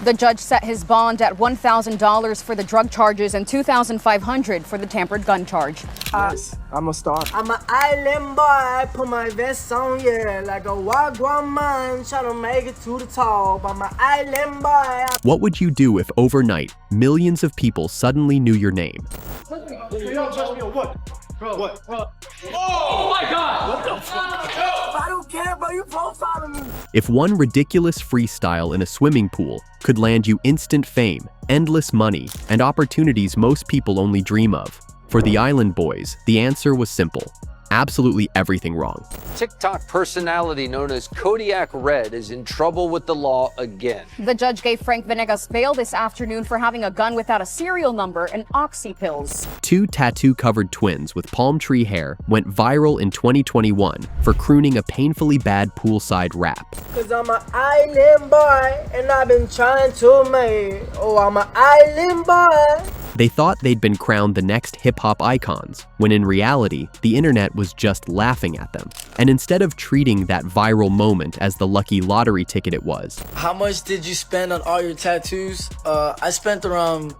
The judge set his bond at $1,000 for the drug charges and $2,500 for the tampered gun charge. Yes, I'm a star. I'm an island boy, put my vest on, yeah, like a wagwan man, try to make it to the top. I'm an island boy. What would you do if overnight, millions of people suddenly knew your name? You don't touch me or what? Bro, what? Oh my God! What the fuck? I don't care, bro, you profiling me. If one ridiculous freestyle in a swimming pool could land you instant fame, endless money, and opportunities most people only dream of, for the Island Boys, the answer was simple. Absolutely everything wrong. TikTok personality known as Kodiak Red is in trouble with the law again. The judge gave Frank Venegas bail this afternoon for having a gun without a serial number and oxy pills. Two tattoo-covered twins with palm tree hair went viral in 2021 for crooning a painfully bad poolside rap. Cause I'm an island boy, and I've been trying to make, oh, I'm an island boy. They thought they'd been crowned the next hip-hop icons, when in reality, the internet was just laughing at them. And instead of treating that viral moment as the lucky lottery ticket it was. How much did you spend on all your tattoos? I spent around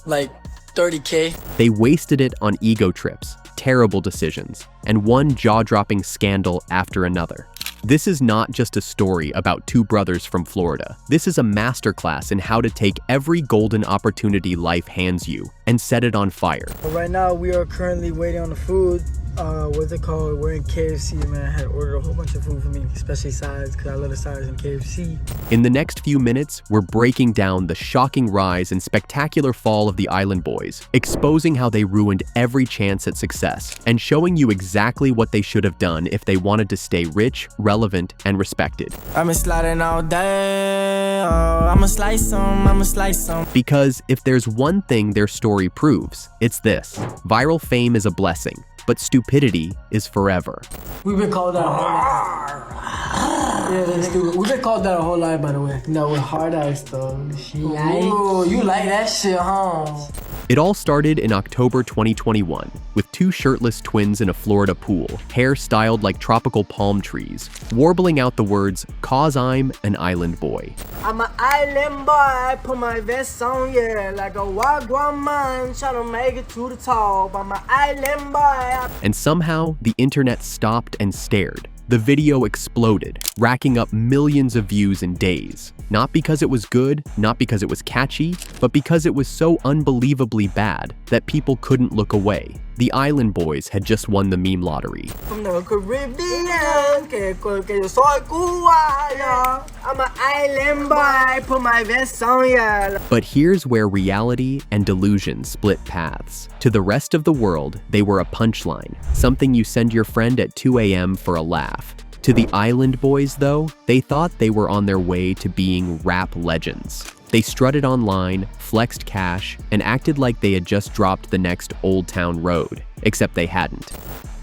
like 30K. They wasted it on ego trips, terrible decisions, and one jaw-dropping scandal after another. This is not just a story about two brothers from Florida. This is a masterclass in how to take every golden opportunity life hands you and set it on fire. Right now, we are currently waiting on the food. What's it called? We're in KFC, man. I had ordered a whole bunch of food for me, especially sides, because I love the sides in KFC. In the next few minutes, we're breaking down the shocking rise and spectacular fall of the Island Boys, exposing how they ruined every chance at success, and showing you exactly what they should have done if they wanted to stay rich, relevant, and respected. I'm sliding all day, I'ma slice some. Because if there's one thing their story proves, it's this: viral fame is a blessing, but stupidity is forever. We've been called that a whole lot. Yeah, that's stupid. We've been called that a whole lot, by the way. No, with hard eyes though. Ooh, you like that shit, huh? It all started in October 2021 with two shirtless twins in a Florida pool, hair styled like tropical palm trees, warbling out the words, "'Cause I'm an island boy." I'm an island boy, put my vest on, yeah, like a wagwan man, try to make it to the top. I'm an island boy. And somehow, the internet stopped and stared. The video exploded, racking up millions of views in days. Not because it was good, not because it was catchy, but because it was so unbelievably bad that people couldn't look away. The Island Boys had just won the meme lottery. From the Caribbean, que yo soy cubano. I'm an island boy, put my vest on, yeah. But here's where reality and delusion split paths. To the rest of the world, they were a punchline, something you send your friend at 2 a.m. for a laugh. To the Island Boys, though, they thought they were on their way to being rap legends. They strutted online, flexed cash, and acted like they had just dropped the next Old Town Road, except they hadn't.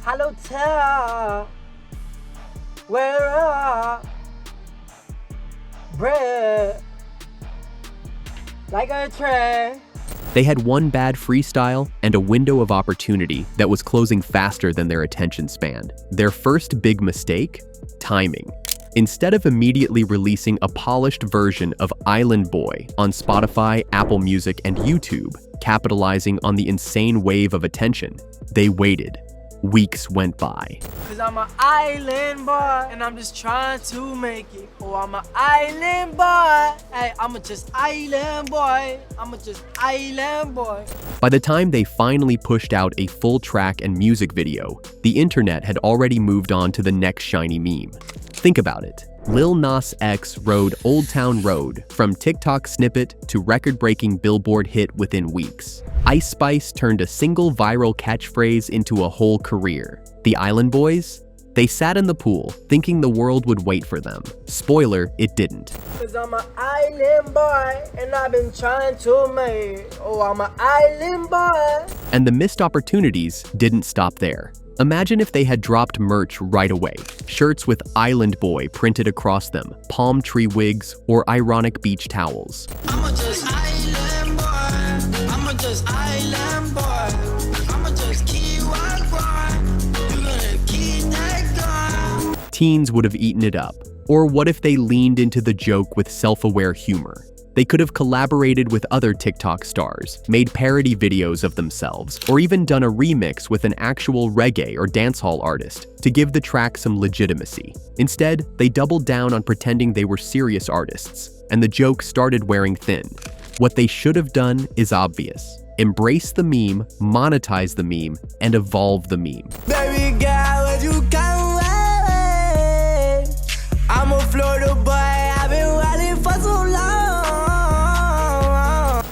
Hello, tell, where are bread, like a train. They had one bad freestyle and a window of opportunity that was closing faster than their attention span. Their first big mistake? Timing. Instead of immediately releasing a polished version of Island Boy on Spotify, Apple Music, and YouTube, capitalizing on the insane wave of attention, they waited. Weeks went by. Cause I'm an island boy, and I'm just trying to make it. Oh, I'm an island boy. Hey, I'm just island boy. I'm just island boy. By the time they finally pushed out a full track and music video, the internet had already moved on to the next shiny meme. Think about it. Lil Nas X rode Old Town Road from TikTok snippet to record-breaking Billboard hit within weeks. Ice Spice turned a single viral catchphrase into a whole career. The Island Boys? They sat in the pool, thinking the world would wait for them. Spoiler, it didn't. Cause I'm an island boy, and I've been trying to make it. Oh, I'm an island boy. And the missed opportunities didn't stop there. Imagine if they had dropped merch right away. Shirts with Island Boy printed across them, palm tree wigs, or ironic beach towels. I'm just island boy. I'm just island boy. I'm just keep on going. You're gonna keep that going. Teens would have eaten it up. Or what if they leaned into the joke with self-aware humor? They could have collaborated with other TikTok stars, made parody videos of themselves, or even done a remix with an actual reggae or dancehall artist to give the track some legitimacy. Instead, they doubled down on pretending they were serious artists, and the joke started wearing thin. What they should have done is obvious. Embrace the meme, monetize the meme, and evolve the meme. Baby girl, would you come away? I'm a Florida boy, I've been waiting for so long.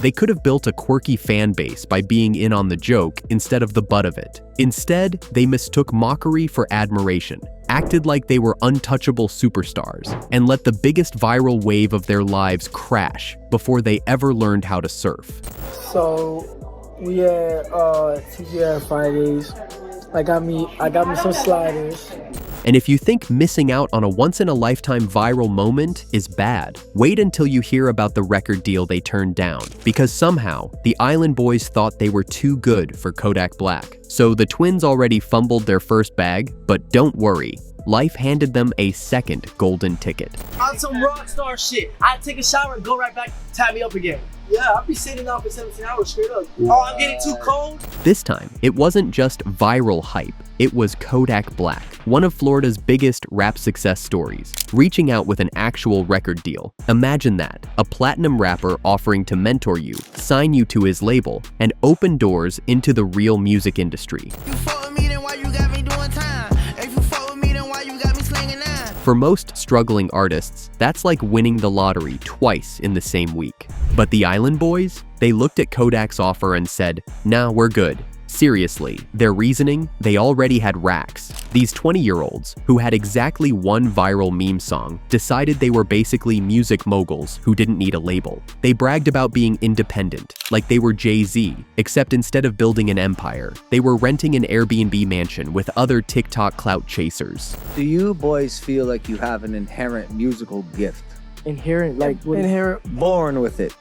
They could have built a quirky fan base by being in on the joke instead of the butt of it. Instead, they mistook mockery for admiration, acted like they were untouchable superstars, and let the biggest viral wave of their lives crash before they ever learned how to surf. So we had TGI Fridays. I got me some sliders. And if you think missing out on a once-in-a-lifetime viral moment is bad, wait until you hear about the record deal they turned down, because somehow the Island Boys thought they were too good for Kodak Black. So the twins already fumbled their first bag, but don't worry, life handed them a second golden ticket. On some rock star shit. I take a shower and go right back, tie me up again. Yeah, I'll be sitting out for 17 hours straight up. Oh, I'm getting too cold. This time, it wasn't just viral hype, it was Kodak Black, one of Florida's biggest rap success stories, reaching out with an actual record deal. Imagine that, a platinum rapper offering to mentor you, sign you to his label, and open doors into the real music industry. You fuck with me, then why you got me doing time? If you fuck with me, then why you got me slinging nine? For most struggling artists, that's like winning the lottery twice in the same week. But the Island Boys? They looked at Kodak's offer and said, "Nah, we're good." Seriously, their reasoning? They already had racks. These 20-year-olds, who had exactly one viral meme song, decided they were basically music moguls who didn't need a label. They bragged about being independent, like they were Jay-Z, except instead of building an empire, they were renting an Airbnb mansion with other TikTok clout chasers. Do you boys feel like you have an inherent musical gift? Inherent. Born with it?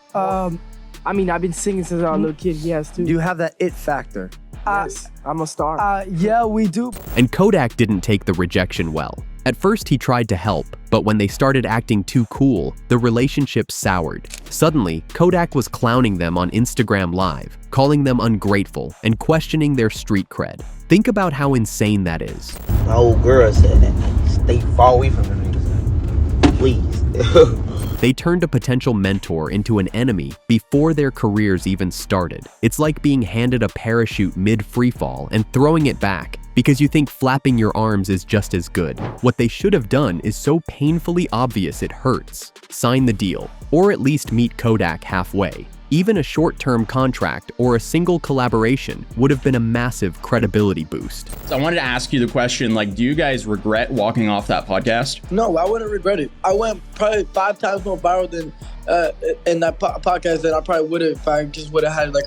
I mean, I've been singing since I was a little kid. He has too. Do you have that it factor? Yes, I'm a star. Yeah, we do. And Kodak didn't take the rejection well. At first, he tried to help, but when they started acting too cool, the relationship soured. Suddenly, Kodak was clowning them on Instagram Live, calling them ungrateful, and questioning their street cred. Think about how insane that is. My old girl said that stay far away from them niggas. Please. They turned a potential mentor into an enemy before their careers even started. It's like being handed a parachute mid-freefall and throwing it back because you think flapping your arms is just as good. What they should have done is so painfully obvious it hurts. Sign the deal, or at least meet Kodak halfway. Even a short-term contract or a single collaboration would have been a massive credibility boost. So I wanted to ask you the question, like, do you guys regret walking off that podcast? No, I wouldn't regret it. I went probably 5 times more viral than in that podcast than I probably would have if I just would have had like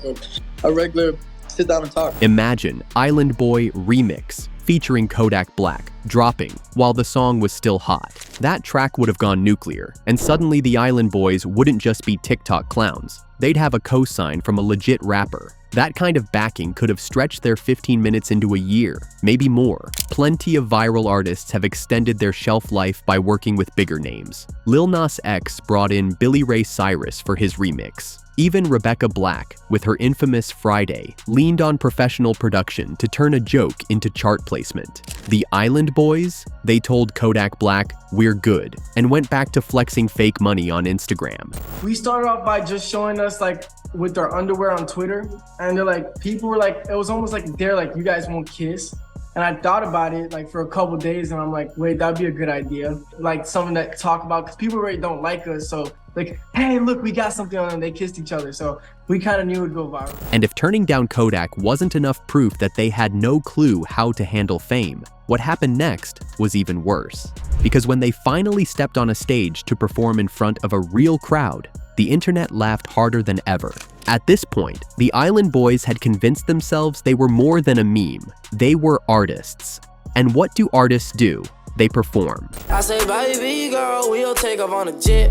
a regular sit down and talk. Imagine Island Boy Remix featuring Kodak Black dropping while the song was still hot. That track would have gone nuclear, and suddenly the Island Boys wouldn't just be TikTok clowns. They'd have a cosign from a legit rapper. That kind of backing could have stretched their 15 minutes into a year, maybe more. Plenty of viral artists have extended their shelf life by working with bigger names. Lil Nas X brought in Billy Ray Cyrus for his remix. Even Rebecca Black, with her infamous Friday, leaned on professional production to turn a joke into chart placement. The Island Boys? They told Kodak Black, "We're good," and went back to flexing fake money on Instagram. We started off by just showing us like with our underwear on Twitter, and they're like, people were like, it was almost like they're like, "You guys won't kiss." And I thought about it like for a couple days, and I'm like, wait, that'd be a good idea. Like something to talk about, because people really don't like us. So like, hey, look, we got something on them. They kissed each other. So we kind of knew it would go viral. And if turning down Kodak wasn't enough proof that they had no clue how to handle fame, what happened next was even worse. Because when they finally stepped on a stage to perform in front of a real crowd, the internet laughed harder than ever. At this point, the Island Boys had convinced themselves they were more than a meme. They were artists. And what do artists do? They perform. I say, baby girl, we'll take off on a jet.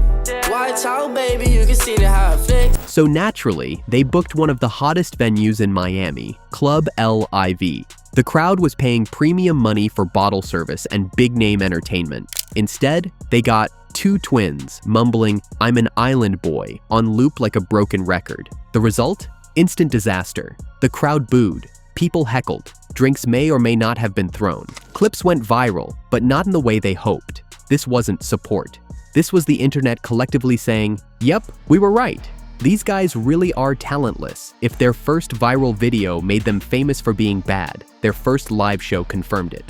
White out, baby, you can see the how it flicks. So naturally, they booked one of the hottest venues in Miami, Club LIV. The crowd was paying premium money for bottle service and big-name entertainment. Instead, they got two twins mumbling, "I'm an island boy," on loop like a broken record. The result? Instant disaster. The crowd booed. People heckled. Drinks may or may not have been thrown. Clips went viral, but not in the way they hoped. This wasn't support. This was the internet collectively saying, "Yep, we were right. These guys really are talentless." If their first viral video made them famous for being bad, their first live show confirmed it.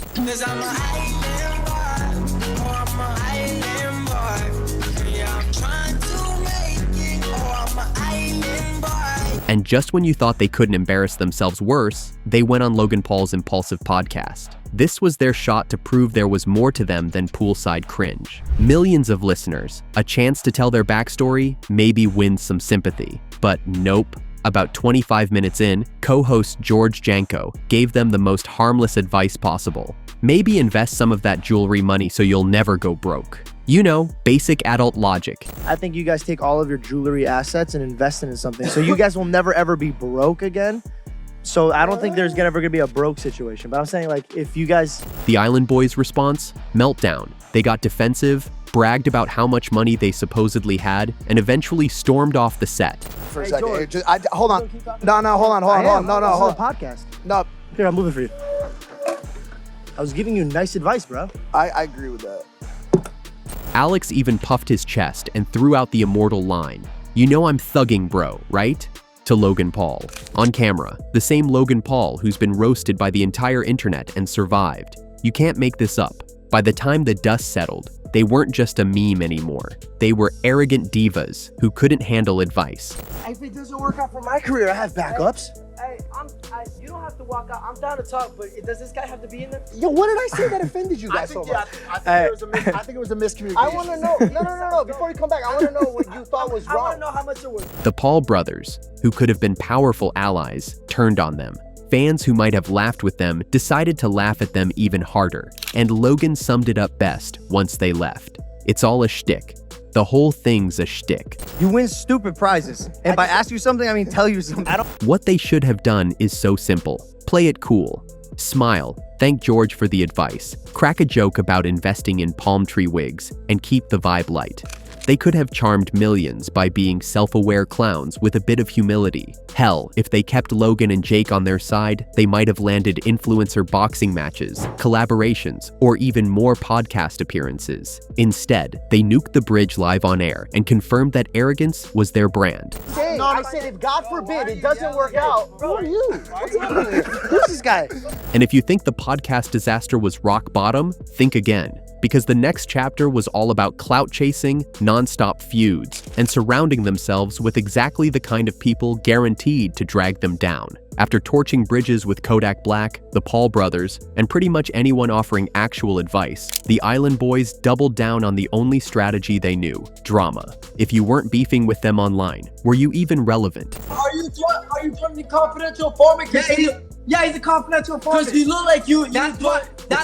And just when you thought they couldn't embarrass themselves worse, they went on Logan Paul's Impulsive podcast. This was their shot to prove there was more to them than poolside cringe. Millions of listeners, a chance to tell their backstory, maybe win some sympathy. But nope. About 25 minutes in, co-host George Janko gave them the most harmless advice possible. Maybe invest some of that jewelry money so you'll never go broke. You know, basic adult logic. I think you guys take all of your jewelry assets and invest it in something, so you guys will never ever be broke again. So I don't think there's ever gonna be a broke situation, but I'm saying, like, if you guys... The Island Boys' response? Meltdown. They got defensive, bragged about how much money they supposedly had, and eventually stormed off the set. For a second. Hold on. No, hold on. Hold on. Podcast. No. Here, I'm moving for you. I was giving you nice advice, bro. I agree with that. Alex even puffed his chest and threw out the immortal line, "You know I'm thugging, bro, right?" to Logan Paul. On camera, the same Logan Paul who's been roasted by the entire internet and survived. You can't make this up. By the time the dust settled, they weren't just a meme anymore. They were arrogant divas who couldn't handle advice. If it doesn't work out for my career, I have backups. Hey, you don't have to walk out. I'm down to talk, but does this guy have to be in there? Yo, what did I say that offended you guys so much? I think it was a miscommunication. I want to know. No. Before you come back, I want to know what you thought was wrong. I want to know how much it was. The Paul brothers, who could have been powerful allies, turned on them. Fans who might have laughed with them decided to laugh at them even harder. And Logan summed it up best once they left. It's all a shtick. The whole thing's a shtick. You win stupid prizes. And by ask you something, I mean tell you something. What they should have done is so simple. Play it cool. Smile, thank George for the advice, crack a joke about investing in palm tree wigs, and keep the vibe light. They could have charmed millions by being self-aware clowns with a bit of humility. Hell, if they kept Logan and Jake on their side, they might have landed influencer boxing matches, collaborations, or even more podcast appearances. Instead, they nuked the bridge live on air and confirmed that arrogance was their brand. No, I said if God forbid it doesn't work out, who are you? What's happening here? Who's this guy? And if you think the podcast disaster was rock bottom, think again. Because the next chapter was all about clout chasing, non-stop feuds, and surrounding themselves with exactly the kind of people guaranteed to drag them down. After torching bridges with Kodak Black, the Paul brothers, and pretty much anyone offering actual advice, the Island Boys doubled down on the only strategy they knew: drama. If you weren't beefing with them online, were you even relevant? Are you trying to be confidential informant? Yeah, he's a confidential informant. Because he look like you. That's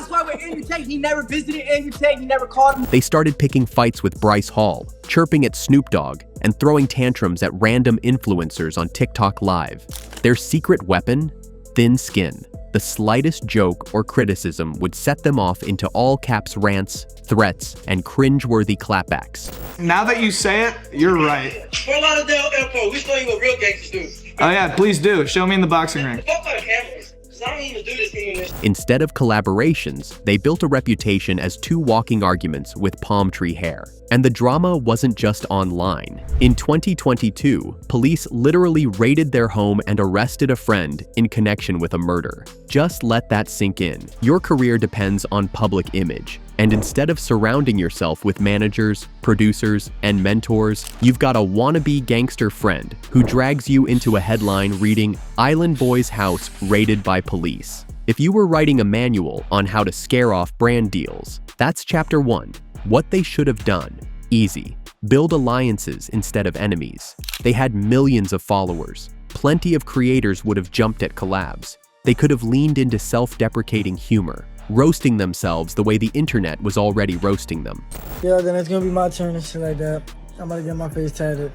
why we're Andrew Tate. He never visited Andrew Tate. He never called him. They started picking fights with Bryce Hall, chirping at Snoop Dogg, and throwing tantrums at random influencers on TikTok Live. Their secret weapon? Thin skin. The slightest joke or criticism would set them off into all-caps rants, threats, and cringe-worthy clapbacks. Now that you say it, you're right. Fort Lauderdale Airport, we show you what real gangsters do. Oh yeah, please do. Show me in the boxing ring. Fuck out of cameras, because I don't even do this anymore. Instead of collaborations, they built a reputation as two walking arguments with palm tree hair. And the drama wasn't just online. In 2022, police literally raided their home and arrested a friend in connection with a murder. Just let that sink in. Your career depends on public image. And instead of surrounding yourself with managers, producers, and mentors, you've got a wannabe gangster friend who drags you into a headline reading, "Island Boy's house raided by police." If you were writing a manual on how to scare off brand deals, that's chapter 1. What they should have done. Easy. Build alliances instead of enemies. They had millions of followers. Plenty of creators would have jumped at collabs. They could have leaned into self-deprecating humor, roasting themselves the way the internet was already roasting them. Yeah, then it's gonna be my turn and shit like that. I'm gonna get my face tatted,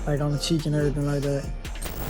like on the cheek and everything like that.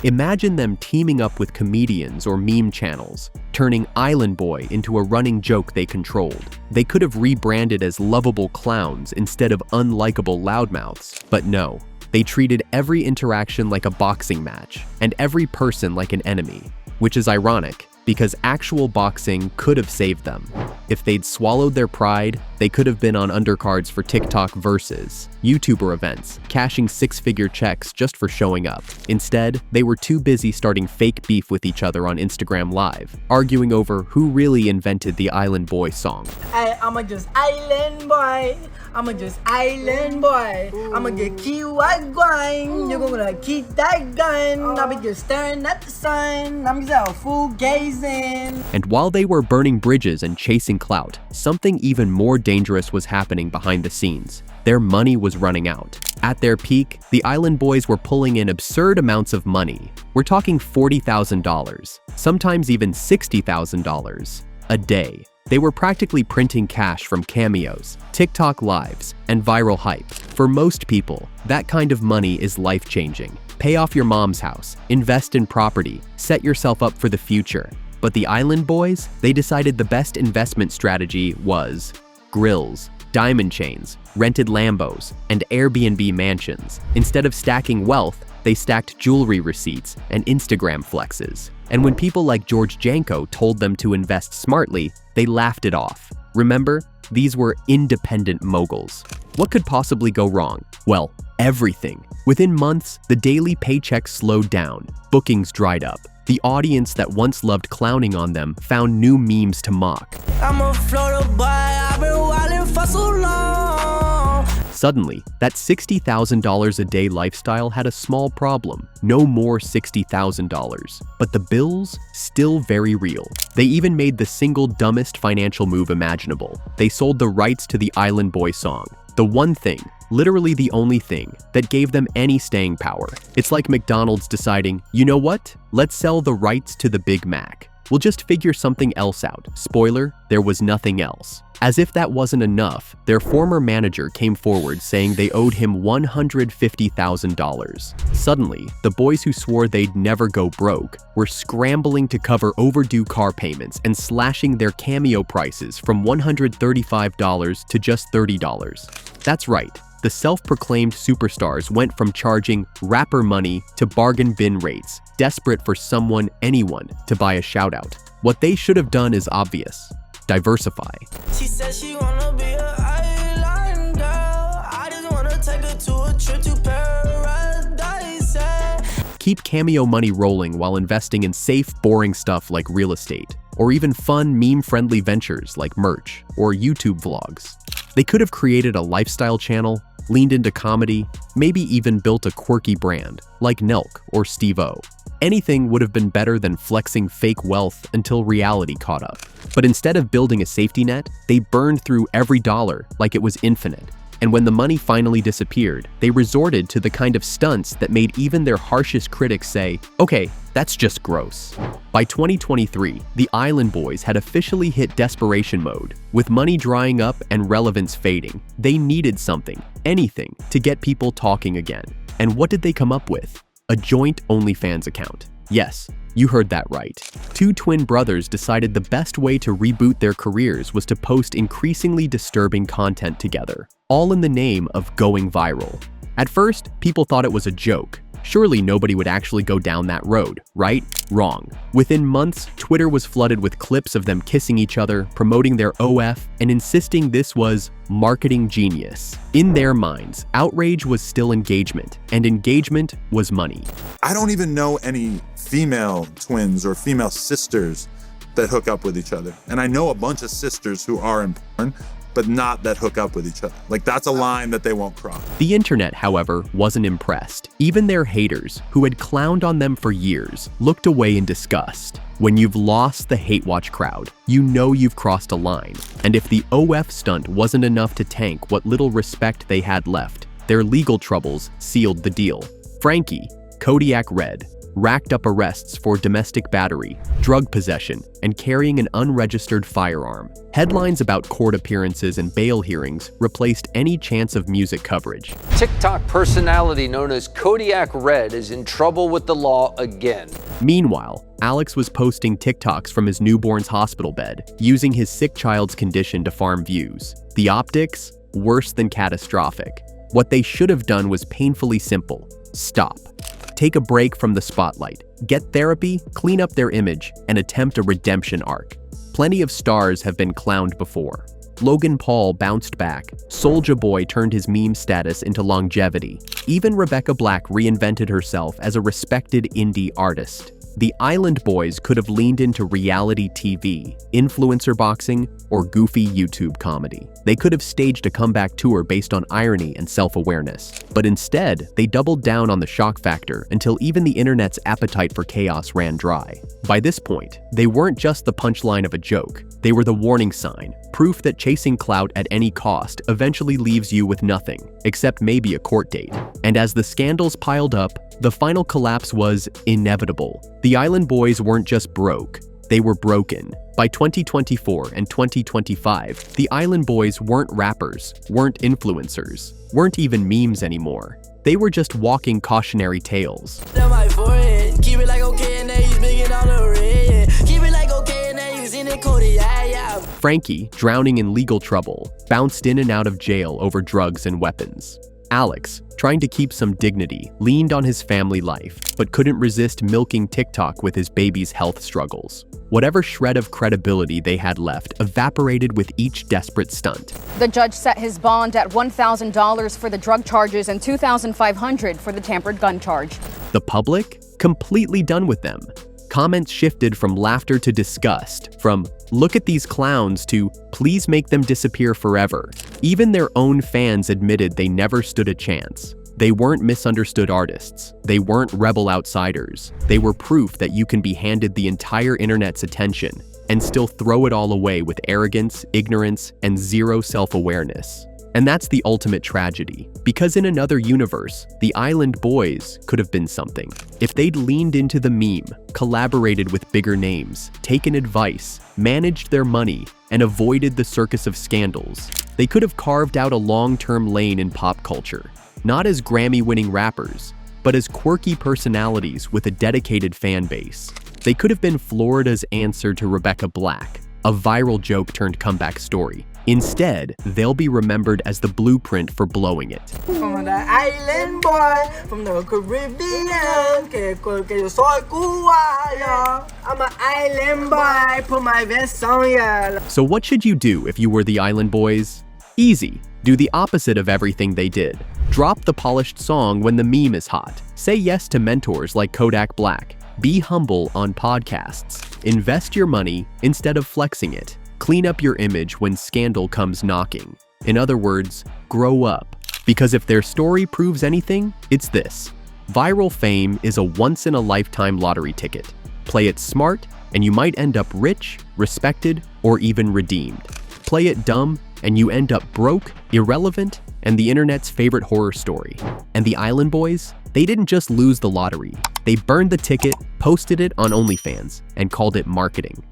Imagine them teaming up with comedians or meme channels, turning Island Boy into a running joke they controlled. They could have rebranded as lovable clowns instead of unlikable loudmouths, but no. They treated every interaction like a boxing match, and every person like an enemy, which is ironic, because actual boxing could have saved them. If they'd swallowed their pride, they could have been on undercards for TikTok versus YouTuber events, cashing six-figure checks just for showing up. Instead, they were too busy starting fake beef with each other on Instagram Live, arguing over who really invented the Island Boy song. I'ma just Island Boy. I'ma just Island Boy. I'ma get key white grind. You're gonna keep that gun. I'll be just staring at the sun. I'm just out full gazing. And while they were burning bridges and chasing clout, something even more dangerous was happening behind the scenes. Their money was running out. At their peak, the Island Boys were pulling in absurd amounts of money. We're talking $40,000, sometimes even $60,000 a day. They were practically printing cash from cameos, TikTok lives, and viral hype. For most people, that kind of money is life-changing. Pay off your mom's house, invest in property, set yourself up for the future. But the Island Boys, they decided the best investment strategy was grills, diamond chains, rented Lambos, and Airbnb mansions. Instead of stacking wealth, they stacked jewelry receipts and Instagram flexes. And when people like George Janko told them to invest smartly, they laughed it off. Remember, these were independent moguls. What could possibly go wrong? Well, everything. Within months, the daily paychecks slowed down, bookings dried up. The audience that once loved clowning on them found new memes to mock. I'm a Florida boy, I've been wildin' for so long. Suddenly, that $60,000 a day lifestyle had a small problem. No more $60,000. But the bills, still very real. They even made the single dumbest financial move imaginable. They sold the rights to the Island Boy song. The one thing, literally the only thing, that gave them any staying power. It's like McDonald's deciding, you know what? Let's sell the rights to the Big Mac. We'll just figure something else out. Spoiler, there was nothing else. As if that wasn't enough, their former manager came forward saying they owed him $150,000. Suddenly, the boys who swore they'd never go broke were scrambling to cover overdue car payments and slashing their cameo prices from $135 to just $30. That's right. The self-proclaimed superstars went from charging rapper money to bargain bin rates, desperate for anyone to buy a shout-out. What they should have done is obvious. Diversify. She said she wanna be an island girl. I just wanna take her to a trip to paradise. Keep cameo money rolling while investing in safe, boring stuff like real estate, or even fun, meme-friendly ventures like merch or YouTube vlogs. They could have created a lifestyle channel, leaned into comedy, maybe even built a quirky brand like Nelk or Steve-O. Anything would have been better than flexing fake wealth until reality caught up. But instead of building a safety net, they burned through every dollar like it was infinite. And when the money finally disappeared, they resorted to the kind of stunts that made even their harshest critics say, okay, that's just gross. By 2023, the Island Boys had officially hit desperation mode. With money drying up and relevance fading, they needed something, anything, to get people talking again. And what did they come up with? A joint OnlyFans account. Yes, you heard that right. Two twin brothers decided the best way to reboot their careers was to post increasingly disturbing content together, all in the name of going viral. At first, people thought it was a joke. Surely nobody would actually go down that road, right? Wrong. Within months, Twitter was flooded with clips of them kissing each other, promoting their OF, and insisting this was marketing genius. In their minds, outrage was still engagement, and engagement was money. I don't even know any female twins or female sisters that hook up with each other. And I know a bunch of sisters who are in porn, but not that hook up with each other. Like, that's a line that they won't cross. The internet, however, wasn't impressed. Even their haters, who had clowned on them for years, looked away in disgust. When you've lost the hate watch crowd, you know you've crossed a line. And if the OF stunt wasn't enough to tank what little respect they had left, their legal troubles sealed the deal. Franky, Kodiak Red, racked up arrests for domestic battery, drug possession, and carrying an unregistered firearm. Headlines about court appearances and bail hearings replaced any chance of music coverage. TikTok personality known as Kodiak Red is in trouble with the law again. Meanwhile, Alex was posting TikToks from his newborn's hospital bed, using his sick child's condition to farm views. The optics? Worse than catastrophic. What they should have done was painfully simple. Stop. Take a break from the spotlight, get therapy, clean up their image, and attempt a redemption arc. Plenty of stars have been clowned before. Logan Paul bounced back. Soulja Boy turned his meme status into longevity. Even Rebecca Black reinvented herself as a respected indie artist. The Island Boys could have leaned into reality TV, influencer boxing, or goofy YouTube comedy. They could have staged a comeback tour based on irony and self-awareness. But instead, they doubled down on the shock factor until even the internet's appetite for chaos ran dry. By this point, they weren't just the punchline of a joke. They were the warning sign, proof that chasing clout at any cost eventually leaves you with nothing, except maybe a court date. And as the scandals piled up, the final collapse was inevitable. The Island Boys weren't just broke, they were broken. By 2024 and 2025, the Island Boys weren't rappers, weren't influencers, weren't even memes anymore. They were just walking cautionary tales. Franky, drowning in legal trouble, bounced in and out of jail over drugs and weapons. Alex, trying to keep some dignity, leaned on his family life, but couldn't resist milking TikTok with his baby's health struggles. Whatever shred of credibility they had left evaporated with each desperate stunt. The judge set his bond at $1,000 for the drug charges and $2,500 for the tampered gun charge. The public? Completely done with them. Comments shifted from laughter to disgust, from "look at these clowns" to "please make them disappear forever." Even their own fans admitted they never stood a chance. They weren't misunderstood artists. They weren't rebel outsiders. They were proof that you can be handed the entire internet's attention and still throw it all away with arrogance, ignorance, and zero self-awareness. And that's the ultimate tragedy, because in another universe, the Island Boys could have been something. If they'd leaned into the meme, collaborated with bigger names, taken advice, managed their money, and avoided the circus of scandals, they could have carved out a long-term lane in pop culture, not as Grammy-winning rappers, but as quirky personalities with a dedicated fan base. They could have been Florida's answer to Rebecca Black, a viral joke turned comeback story. Instead, they'll be remembered as the blueprint for blowing it. From the island boy, from the Caribbean, que yo soy cubano. I'm an island boy, put my vest on ya. So what should you do if you were the Island Boys? Easy. Do the opposite of everything they did. Drop the polished song when the meme is hot. Say yes to mentors like Kodak Black. Be humble on podcasts. Invest your money instead of flexing it. Clean up your image when scandal comes knocking. In other words, grow up. Because if their story proves anything, it's this. Viral fame is a once-in-a-lifetime lottery ticket. Play it smart, and you might end up rich, respected, or even redeemed. Play it dumb, and you end up broke, irrelevant, and the internet's favorite horror story. And the Island Boys? They didn't just lose the lottery. They burned the ticket, posted it on OnlyFans, and called it marketing.